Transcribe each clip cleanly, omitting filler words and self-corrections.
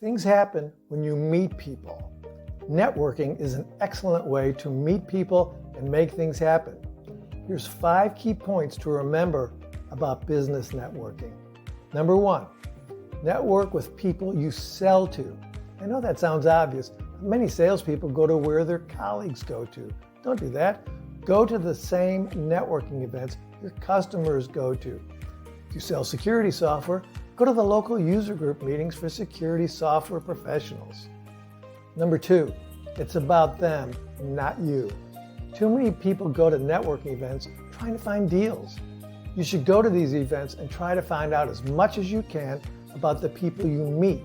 Things happen when you meet people. Networking is an excellent way to meet people and make things happen. Here's 5 key points to remember about business networking. Number 1, network with people you sell to. I know that sounds obvious. Many salespeople go to where their colleagues go to. Don't do that. Go to the same networking events your customers go to. If you sell security software, go to the local user group meetings for security software professionals. Number 2, it's about them, not you. Too many people go to networking events trying to find deals. You should go to these events and try to find out as much as you can about the people you meet.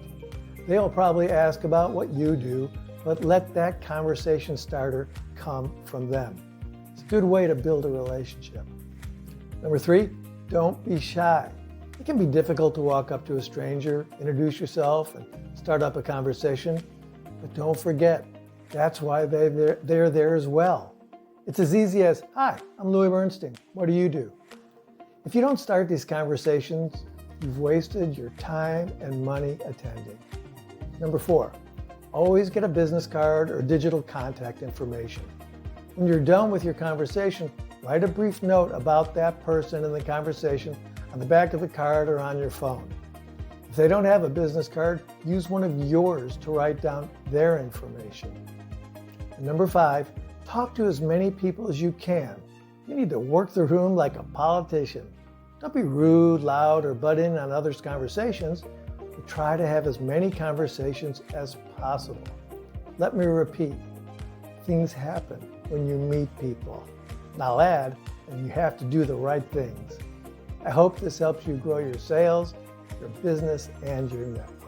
They'll probably ask about what you do, but let that conversation starter come from them. It's a good way to build a relationship. Number 3, don't be shy. It can be difficult to walk up to a stranger, introduce yourself, and start up a conversation. But don't forget, that's why they're there as well. It's as easy as, "Hi, I'm Louis Bernstein. What do you do?" If you don't start these conversations, you've wasted your time and money attending. Number 4, always get a business card or digital contact information. When you're done with your conversation, write a brief note about that person in the conversation on the back of the card or on your phone. If they don't have a business card, use one of yours to write down their information. And number 5, talk to as many people as you can. You need to work the room like a politician. Don't be rude, loud, or butt in on others' conversations, but try to have as many conversations as possible. Let me repeat, things happen when you meet people. And I'll add, and you have to do the right things. I hope this helps you grow your sales, your business, and your network.